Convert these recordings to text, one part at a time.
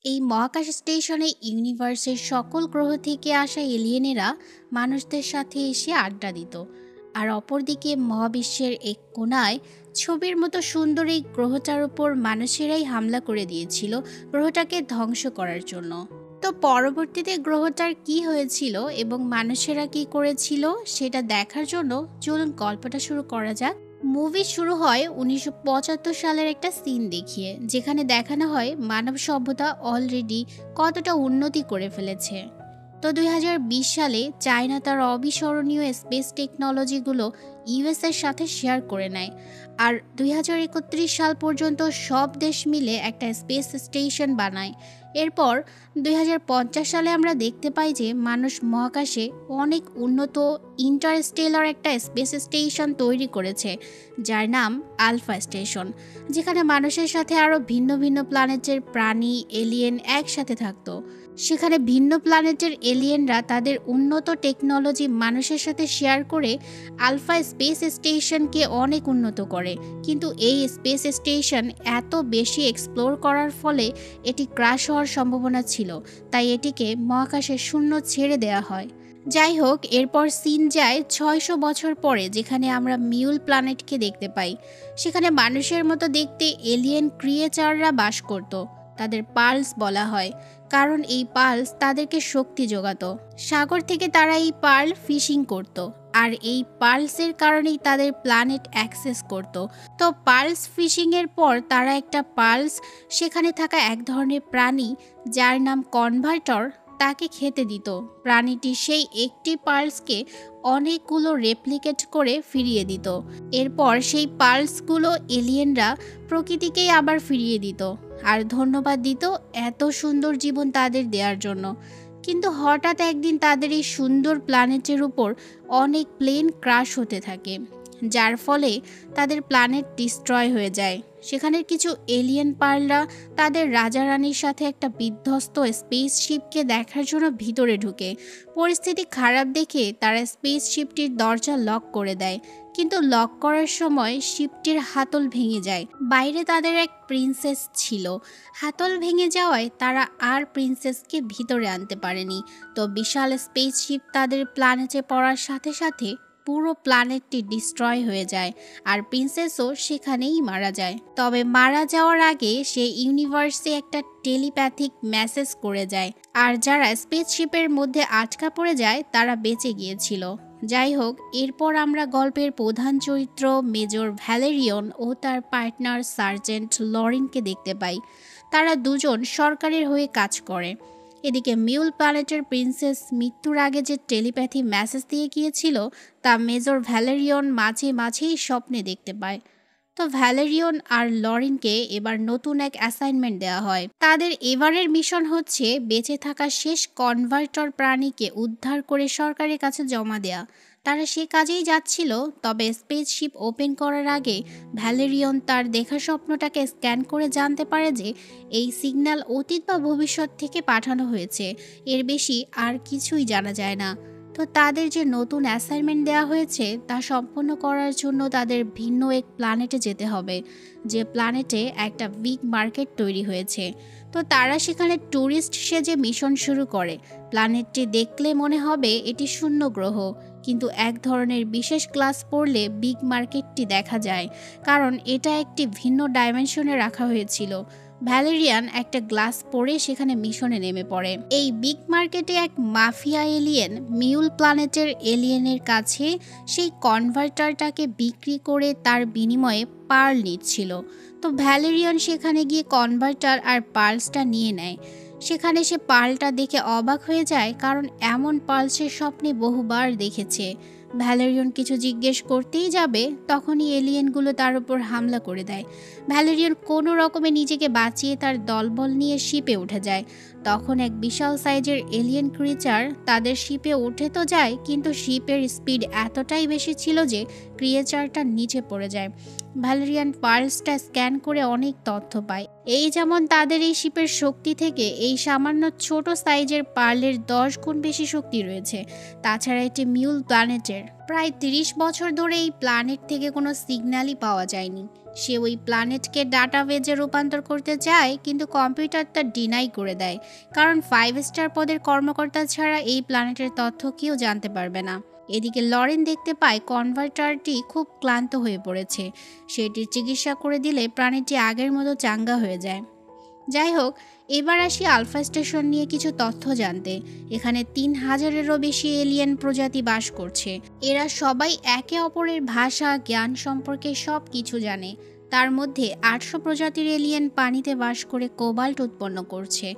এই মহাকাশ স্টেশনে ইউনিভার্সের সকল গ্রহ থেকে আসা এলিয়েনেরা মানুষদের সাথে এসে আড্ডা দিত। আর অপরদিকে মহাবিশ্বের এক কোণায় ছবির মতো সুন্দর এই গ্রহটার উপর মানুষেরাই হামলা করে দিয়েছিল গ্রহটাকে ধ্বংস করার জন্য। তো পরবর্তীতে গ্রহটার কি হয়েছিল এবং মানুষেরা কি করেছিল সেটা দেখার জন্য চলুন গল্পটা শুরু করা যাক। মুভি শুরু হয় 1975 সালের একটা সিন দেখিয়ে, যেখানে দেখানো হয় মানব সভ্যতা অলরেডি কতটা উন্নতি করে ফেলেছে। তো 2020 সালে চায়না তার অবিস্মরণীয় স্পেস টেকনোলজিগুলো ইউএস এর সাথে শেয়ার করে নেয়। আর 2031 সাল পর্যন্ত সব দেশ মিলে একটা স্পেস স্টেশন বানায়। এরপর 2050 সালে আমরা দেখতে পাই যে মানুষ মহাকাশে অনেক উন্নত ইন্টারস্টেলার একটা স্পেস স্টেশন তৈরি করেছে, যার নাম আলফা স্টেশন, যেখানে মানুষের সাথে আরও ভিন্ন ভিন্ন প্ল্যানেটের প্রাণী এলিয়েন একসাথে থাকতো। সেখানে ভিন্ন প্ল্যানেটের এলিয়েনরা তাদের উন্নত টেকনোলজি মানুষের সাথে শেয়ার করে আলফা স্পেস স্টেশনকে অনেক উন্নত করে। কিন্তু এই স্পেস স্টেশন এত বেশি এক্সপ্লোর করার ফলে এটি ক্র্যাশ হওয়ার সম্ভাবনা ছিল, তাই এটিকে মহাকাশে শূন্য ছেড়ে দেওয়া হয়। যাই হোক, এরপর সিন যায় 600 বছর পরে, যেখানে আমরা মিউল প্ল্যানেটকে দেখতে পাই। সেখানে মানুষের মতো দেখতে এলিয়েন ক্রিয়েচাররা বাস করত। তাদের পালস বলা হয়, কারণ এই পালস তাদেরকে শক্তি যোগাতো। সাগর থেকে তারা এই পার্ল ফিশিং করত, আর এই পালসের কারণেই তাদের প্ল্যানেট অ্যাক্সেস করত। তো পালস ফিশিংয়ের পর তারা একটা পালস, সেখানে থাকা এক ধরনের প্রাণী যার নাম কনভার্টর, তাকে খেতে দিত। প্রাণীটি সেই একটি পালসকে অনেকগুলো রেপ্লিকেট করে ফিরিয়ে দিত। এরপর সেই পালসগুলো এলিয়েনরা প্রকৃতিকেই আবার ফিরিয়ে দিত আর ধন্যবাদ দিত এত সুন্দর জীবন তাদের দেওয়ার জন্য। কিন্তু হঠাৎ একদিন তাদের এই সুন্দর প্ল্যানেটের উপর অনেক প্লেন ক্র্যাশ হতে থাকে, যার ফলে তাদের প্ল্যানেট ডিস্ট্রয় হয়ে যায়। সেখানের কিছু এলিয়েন পার্লরা তাদের রাজা রানীর সাথে একটা বিধ্বস্ত স্পেসশিপকে দেখার জন্য ভিতরে ঢুকে। পরিস্থিতি খারাপ দেখে তারা স্পেসশিপটির দরজা লক করে দেয়, কিন্তু লক করার সময় শিপটির হাতল ভেঙে যায়। বাইরে তাদের এক প্রিন্সেস ছিল। হাতল ভেঙে যাওয়ায় তারা আর প্রিন্সেসকে ভিতরে আনতে পারেনি। তো বিশাল স্পেসশিপ তাদের প্ল্যানেটে পড়ার সাথে সাথে পুরো প্ল্যানেটটি ডিস্ট্রয় হয়ে যায়, আর প্রিন্সেসও সেখানেই মারা যায়। তবে মারা যাওয়ার আগে সে ইউনিভার্সে একটা টেলিপ্যাথিক মেসেজ করে যায়, আর যারা স্পেসশিপের মধ্যে আটকা পড়ে যায় তারা বেঁচে গিয়েছিল। যাই হোক, এরপর আমরা গল্পের প্রধান চরিত্র মেজর ভ্যালেরিয়ন ও তার পার্টনার সার্জেন্ট লরিনকে দেখতে পাই। তারা দুজন সরকারের হয়ে কাজ করে। এদিকে মিউল প্ল্যানেটের প্রিন্সেস মৃত্যুর আগে যে টেলিপ্যাথি মেসেজ দিয়ে গিয়েছিল তা মেজর ভ্যালেরিয়ন মাঝে মাঝেই স্বপ্নে দেখতে পায়। তো ভ্যালেরিয়ন আর লরিনকে এবার নতুন এক অ্যাসাইনমেন্ট দেওয়া হয়। তাদের এবারের মিশন হচ্ছে বেঁচে থাকা শেষ কনভার্টর প্রাণীকে উদ্ধার করে সরকারের কাছে জমা দেয়া। তারা সে কাজেই যাচ্ছিল, তবে স্পেসশিপ ওপেন করার আগে ভ্যালেরিয়ন তার দেখা স্বপ্নটাকে স্ক্যান করে জানতে পারে যে এই সিগন্যাল অতীত বা ভবিষ্যৎ থেকে পাঠানো হয়েছে। এর বেশি আর কিছুই জানা যায় না। তো তাদের যে নতুন অ্যাসাইনমেন্ট দেওয়া হয়েছে তা সম্পন্ন করার জন্য তাদের ভিন্ন এক প্ল্যানেটে যেতে হবে, যে প্ল্যানেটে একটা বিগ মার্কেট তৈরি হয়েছে। তো তারা সেখানে ট্যুরিস্ট সেজে মিশন শুরু করে। প্ল্যানেটটি দেখলে মনে হবে এটি শূন্য গ্রহ, কিন্তু এক ধরনের বিশেষ ক্লাস পড়লে বিগ মার্কেটটি দেখা যায়, কারণ এটা একটি ভিন্ন ডাইমেনশনে রাখা হয়েছিল। ভ্যালেরিয়ান একটা গ্লাস পরে সেখানে মিশনে নেমে পড়ে। এই বিগ মার্কেটে এক মাফিয়া এলিয়েন মিউল প্ল্যানেটের এলিয়েনের কাছে সেই কনভার্টারটাকে বিক্রি করে তার বিনিময়ে পার্ল নিচ্ছিল। তো ভ্যালেরিয়ান সেখানে গিয়ে কনভার্টার আর পার্লসটা নিয়ে নেয়। সেখানে সে পার্লটা দেখে অবাক হয়ে যায়, কারণ এমন পার্লসের স্বপ্নে বহুবার দেখেছে। ভ্যালেরিয়ন কিছু জিজ্ঞেস করতেই যাবে, তখনই এলিয়েনগুলো তার উপর হামলা করে দেয়। ভ্যালেরিয়ন কোনো রকমে নিজেকে বাঁচিয়ে তার দলবল নিয়ে শিপে উঠে যায়। তখন এক বিশাল সাইজের এলিয়েন ক্রিয়েচার তাদের শিপে উঠে তো যায়, কিন্তু শিপের স্পিড এতটাই বেশি ছিল যে ক্রিয়েচারটা নিচে পড়ে যায়। ভ্যালেরিয়ান পার্লসটা স্ক্যান করে অনেক তথ্য পায় এই যেমন তাদের এই শিপের শক্তি থেকে এই সামান্য ছোট সাইজের পার্লের 10 গুণ বেশি শক্তি রয়েছে। তাছাড়া এটি মিউল প্ল্যানেটের। প্রায় 30 বছর ধরে এই প্ল্যানেট থেকে কোনো সিগন্যালই পাওয়া যায়নি। সে ওই প্ল্যানেটকে ডাটাবেজে রূপান্তর করতে চায়, কিন্তু কম্পিউটার তা ডিনাই করে দেয়, কারণ 5 স্টার পদের কর্মকর্তা ছাড়া এই প্ল্যানেটের তথ্য কেউ জানতে পারবে না। এদিকে লরেন দেখতে পায় কনভার্টারটি খুব ক্লান্ত হয়ে পড়েছে। সেটির চিকিৎসা করে দিলে প্রাণীটি আগের মতো চাঙ্গা হয়ে যায়। যাই হোক, এবার আসি আলফা স্টেশন নিয়ে কিছু তথ্য জানতে। এখানে 3000-এরও বেশি এলিয়েন প্রজাতি বাস করছে। এরা সবাই একে অপরের ভাষা, জ্ঞান সম্পর্কে সব কিছু জানে। তার মধ্যে 800 প্রজাতির এলিয়েন পানিতে বাস করে কোবাল্ট উৎপন্ন করছে।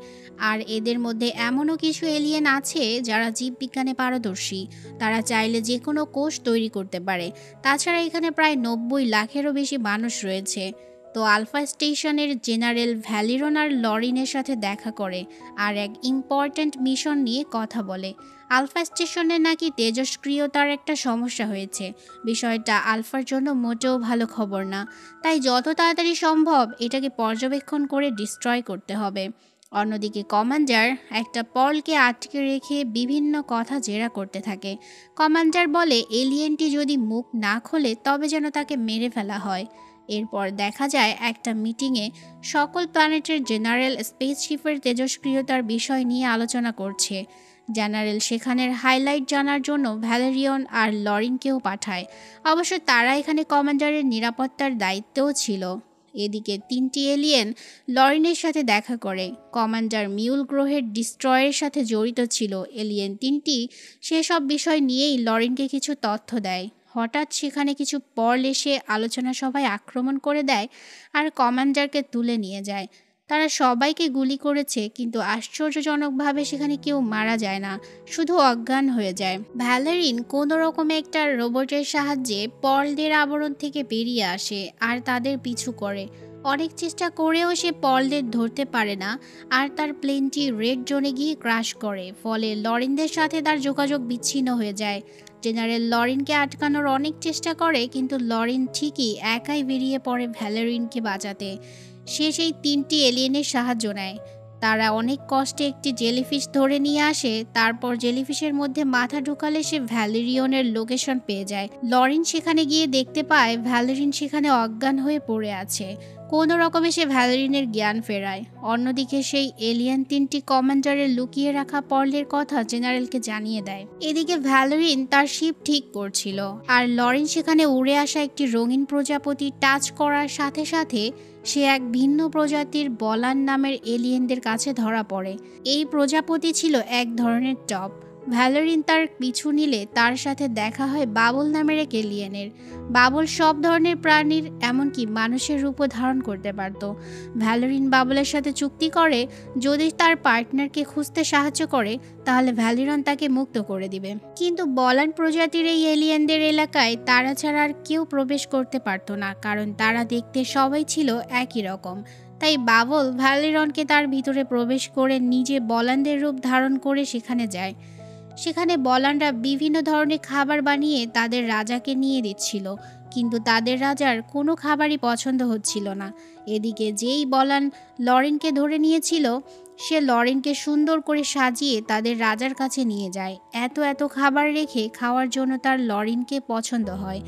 আর এদের মধ্যে এমনও কিছু এলিয়েন আছে যারা জীববিজ্ঞানে পারদর্শী। তারা চাইলে যে কোনো কোষ তৈরি করতে পারে। তাছাড়া এখানে প্রায় 90 লাখেরও বেশি মানুষ রয়েছে। তো আলফা স্টেশনের জেনারেল ভ্যালিরন আর লরিনের সাথে দেখা করে আর এক ইম্পর্ট্যান্ট মিশন নিয়ে কথা বলে। আলফা স্টেশনে নাকি তেজস্ক্রিয়তার একটা সমস্যা হয়েছে। বিষয়টা আলফার জন্য মোটেও ভালো খবর না। তাই যত তাড়াতাড়ি সম্ভব এটাকে পর্যবেক্ষণ করে ডিস্ট্রয় করতে হবে। অন্যদিকে কমান্ডার একটা পলকে আটকে রেখে বিভিন্ন কথা জেরা করতে থাকে। কমান্ডার বলে এলিয়েনটি যদি মুখ না খোলে তবে যেন তাকে মেরে ফেলা হয়। এরপর দেখা যায় একটা মিটিংয়ে সকল প্ল্যানেটের জেনারেল স্পেসশিপের তেজস্ক্রিয়তার বিষয় নিয়ে আলোচনা করছে। জেনারেল সেখানের হাইলাইট জানার জন্য ভ্যালেরিয়ন আর লরিনকেও পাঠায়। অবশ্য তারা এখানে কমান্ডারের নিরাপত্তার দায়িত্বও ছিল। এদিকে 3টি এলিয়েন লরিনের সাথে দেখা করে। কমান্ডার মিউল গ্রহের ডিস্ট্রয়ের সাথে জড়িত ছিল। এলিয়েন 3টি সেসব বিষয় নিয়েই লরিনকে কিছু তথ্য দেয়। হঠাৎ সেখানে কিছু পর্ল এসে আলোচনা সভায় আক্রমণ করে দেয় আর কমান্ডারকে তুলে নিয়ে যায়। তারা সবাইকে গুলি করেছে, কিন্তু আশ্চর্যজনকভাবে সেখানে কেউ মারা যায় না, শুধু অজ্ঞান হয়ে যায়। ভ্যালেরিন কোনো রকমে একটা রোবটের সাহায্যে পর্লদের আবরণ থেকে বেরিয়ে আসে আর তাদের পিছু করে। অনেক চেষ্টা করেও সে পর্লদের ধরতে পারে না আর তার প্লেনটি রেড জোনে গিয়ে ক্রাশ করে। ফলে লরিনদের সাথে তার যোগাযোগ বিচ্ছিন্ন হয়ে যায়। জেনারেল লরিনকে আটকানোর অনেক চেষ্টা করে, কিন্তু লরিন ঠিকই একাই বেরিয়ে পড়ে ভ্যালেরিনকে বাঁচাতে। সে সেই 3টি এলিয়েনের সাহায্য নেয়। তারা অনেক কষ্টে একটি জেলিফিশ ধরে নিয়ে আসে। তারপর জেলিফিশের মধ্যে মাথা ঢুকালে সে ভ্যালেরিয়নের লোকেশন পেয়ে যায়। লরিন সেখানে গিয়ে দেখতে পায় ভ্যালেরিন সেখানে অজ্ঞান হয়ে পড়ে আছে। কোনো রকমে সে ভ্যালেরিনের জ্ঞান ফেরায়। অন্যদিকে সেই এলিয়েন 3টি কমান্ডারের লুকিয়ে রাখা পর্লের কথা জেনারেলকে জানিয়ে দেয়। এদিকে ভ্যালেরিন তার শিপ ঠিক করছিল আর লরিন সেখানে উড়ে আসা একটি রঙিন প্রজাপতি টাচ করার সাথে সাথে সে এক ভিন্ন প্রজাতির বলান নামের এলিয়েনদের কাছে ধরা পড়ে। এই প্রজাপতি ছিল এক ধরনের টপ। ভ্যালেরিন তার পিছু নিলে তার সাথে দেখা হয় বাবল নামের এক এলিয়েনের। বাবল সব ধরনের প্রাণীর, এমনকি মানুষের রূপও ধারণ করতে পারত। ভ্যালেরিন বাবলের সাথে চুক্তি করে যদি তার পার্টনারকে খুঁজতে সাহায্য করে তাহলে ভ্যালেরিন তাকে মুক্ত করে দিবে। কিন্তু বলান প্রজাতির এই এলিয়েনদের এলাকায় তারা ছাড়া আর কেউ প্রবেশ করতে পারত না, কারণ তারা দেখতে সবাই ছিল একই রকম। তাই বাবল ভ্যালেরিনকে তার ভিতরে প্রবেশ করে নিজে বলানদের রূপ ধারণ করে সেখানে যায়। সেখানে বলানরা বিভিন্ন ধরনের খাবার বানিয়ে তাদের রাজাকে নিয়ে দিচ্ছিল, কিন্তু তাদের রাজার কোনো খাবারই পছন্দ হচ্ছিল না। এদিকে যেই বলান লরিনকে ধরে নিয়েছিল সে লরিনকে সুন্দর করে সাজিয়ে তাদের রাজার কাছে নিয়ে যায়। এত এত খাবার রেখে খাওয়ার জন্য তার লরিনকে পছন্দ হয়।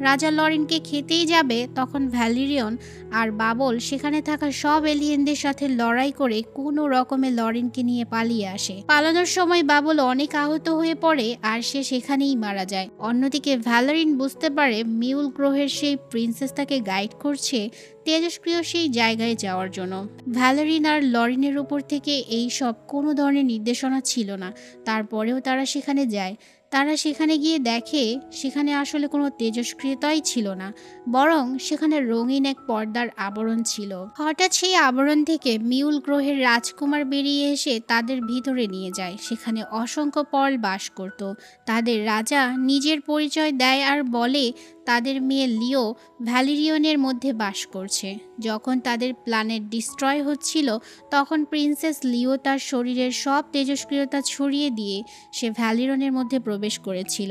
রাজা লরিনকে খেতেই যাবে, তখন ভ্যালেরিয়ন আর বাবল সেখানে থাকা সব এলিয়েনদের সাথে লড়াই করে কোনো রকমে লরিনকে নিয়ে পালিয়ে আসে। পালানোর সময় বাবল অনেক আহত হয়ে পড়ে আর সে সেখানেই মারা যায়। অন্যদিকে ভ্যালেরিন বুঝতে পারে মিউল গ্রহের সেই প্রিন্সেস তাকে গাইড করছে তেজস্ক্রিয় সেই জায়গায় যাওয়ার জন্য। ভ্যালেরিন আর লরিনের উপর থেকে এই সব কোনো ধরনের নির্দেশনা ছিল না, তারপরেও তারা সেখানে যায়। তারা সেখানে গিয়ে দেখে সেখানে আসলে কোনো তেজস্ক্রিয়তাই ছিল না, বরং সেখানে রঙিন এক পর্দার আবরণ ছিল। হঠাৎ সেই আবরণ থেকে মিউল গ্রহের রাজকুমার বেরিয়ে এসে তাদের ভিতরে নিয়ে যায়। সেখানে অসংখ্য পর্ল বাস করত। তাদের রাজা নিজের পরিচয় দেয় আর বলে তাদের মেয়ে লিও ভ্যালেরিয়নের মধ্যে বাস করছে। যখন তাদের প্ল্যানেট ডিস্ট্রয় হচ্ছিল তখন প্রিন্সেস লিও তার শরীরের সব তেজস্ক্রিয়তা ছড়িয়ে দিয়ে সে ভ্যালেরিয়নের মধ্যে প্রবেশ করেছিল।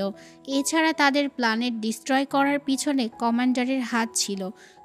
এছাড়া তাদের প্ল্যানেট ডিস্ট্রয় করার পিছনে কমান্ডারের হাত ছিল।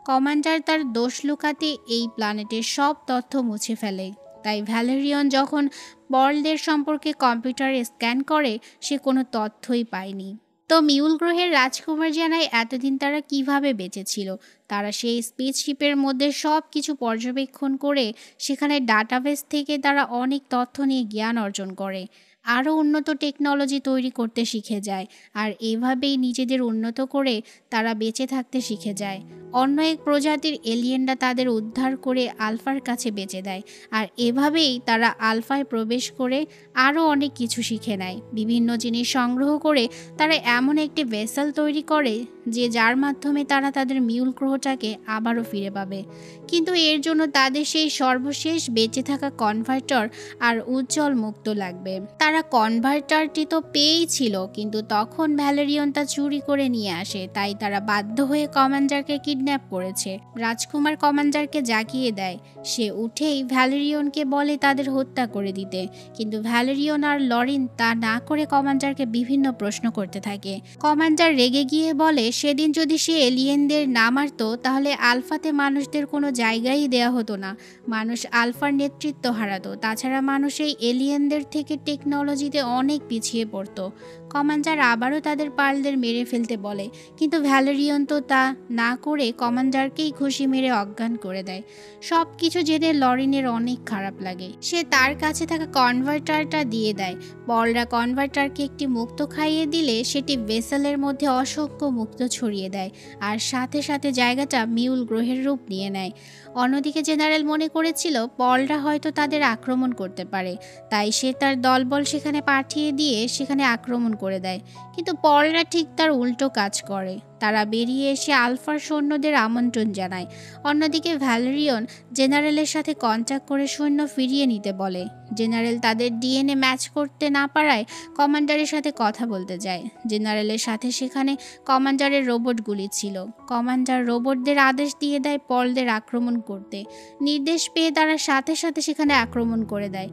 কমান্ডার তার দোষ লুকাতে এই প্ল্যানেটের সব তথ্য মুছে ফেলে। তাই ভ্যালেরিয়ন যখন বর্ল্ডের সম্পর্কে কম্পিউটারে স্ক্যান করে সে কোনো তথ্যই পায়নি। তো মিউল গ্রহের রাজকুমার জানায় এতদিন তারা কিভাবে বেঁচেছিল। তারা সেই স্পেসশিপের মধ্যে সব কিছু পর্যবেক্ষণ করে সেখানে ডাটাবেস থেকে তারা অনেক তথ্য নিয়ে জ্ঞান অর্জন করে, আরও উন্নত টেকনোলজি তৈরি করতে শিখে যায়। আর এভাবেই নিজেদের উন্নত করে তারা বেঁচে থাকতে শিখে যায়। অন্য এক প্রজাতির এলিয়েনরা তাদের উদ্ধার করে আলফার কাছে বেচে দেয়। আর এভাবেই তারা আলফায় প্রবেশ করে আরও অনেক কিছু শিখে নেয়। বিভিন্ন জিনিস সংগ্রহ করে তারা এমন একটি ভেসেল তৈরি করে যার মাধ্যমে তারা তাদের মিউল গ্রহটাকে আবারও ফিরে পাবে। কিন্তু এর জন্য তাদের সেই সর্বশেষ বেঁচে থাকা কনভার্টার আর উজ্জ্বল মুক্ত লাগবে। তারা কনভার্টারটি তো পেয়েই ছিল, কিন্তু তখন ভ্যালেরিয়ন তা চুরি করে নিয়ে আসে। তাই তারা বাধ্য হয়ে কমান্ডারকে কিডন্যাপ করেছে। রাজকুমার কমান্ডারকে জাগিয়ে দেয়। সে উঠেই ভ্যালেরিয়নকে বলে তাদের হত্যা করে দিতে, কিন্তু ভ্যালেরিয়ন আর লরিন তা না করে কমান্ডারকে বিভিন্ন প্রশ্ন করতে থাকে। কমান্ডার রেগে গিয়ে বলে সেদিন যদি সে এলিয়েনদের না মারত তাহলে আলফাতে মানুষদের কোনো জায়গাই দেয়া হতো না। মানুষ আলফার নেতৃত্ব হারাতো। তাছাড়া মানুষ এই এলিয়েনদের থেকে টেকনোলজিতে অনেক পিছিয়ে পড়তো। কমান্ডার আবারও তাদের পার্লদের মেরে ফেলতে বলে, কিন্তু ভ্যালেরিয়ন তো তা না করে কমান্ডারকেই ঘুষি মেরে অজ্ঞান করে দেয়। সব কিছু জেনে লরিনের অনেক খারাপ লাগে। সে তার কাছে থাকা কনভার্টারটা দিয়ে দেয়। বলরা কনভার্টারকে একটি মুক্ত খাইয়ে দিলে সেটি ভেসেলের মধ্যে অসংখ্য মুক্ত ছড়িয়ে দেয়, আর সাথে সাথে জায়গাটা মিউল গ্রহের রূপ নিয়ে নেয়। অন্যদিকে জেনারেল মনে করেছিল বলরা হয়তো তাদের আক্রমণ করতে পারে, তাই সে তার দলবল সেখানে পাঠিয়ে দিয়ে সেখানে আক্রমণ করে দেয়। কিন্তু বলরা ঠিক তার উল্টো কাজ করে। তারা বেরিয়ে এসে আলফার সৈন্যদের আমন্ত্রণ জানায়। অন্যদিকে ভ্যালেরিয়ন জেনারেলের সাথে কন্ট্যাক্ট করে সৈন্য ফিরিয়ে নিতে বলে। জেনারেল তাদের ডিএনএ ম্যাচ করতে না পারায় কমান্ডারের সাথে কথা বলতে যায়। জেনারেলের সাথে সেখানে কমান্ডারের রোবটগুলি ছিল। কমান্ডার রোবটদের আদেশ দিয়ে দেয় পলদের আক্রমণ করতে। নির্দেশ পেয়ে তারা সাথে সাথে সেখানে আক্রমণ করে দেয়।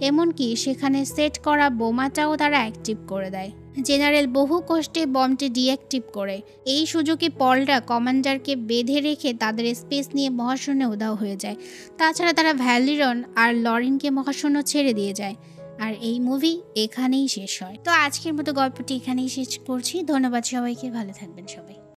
এমনকি সেখানে সেট করা বোমাটাও তারা অ্যাক্টিভ করে দেয়। জেনারেল বহু কষ্টে বমটি ডিঅ্যাক্টিভ করে। এই সুযোগে পলরা কমান্ডারকে বেঁধে রেখে তাদের স্পেস নিয়ে মহাশূন্যে উধাও হয়ে যায়। তাছাড়া তারা ভ্যালেরিয়ন আর লরিনকে মহাশূন্য ছেড়ে দিয়ে যায়। আর এই মুভি এখানেই শেষ হয়। তো আজকের মতো গল্পটি এখানেই শেষ করছি। ধন্যবাদ সবাইকে, ভালো থাকবেন সবাই।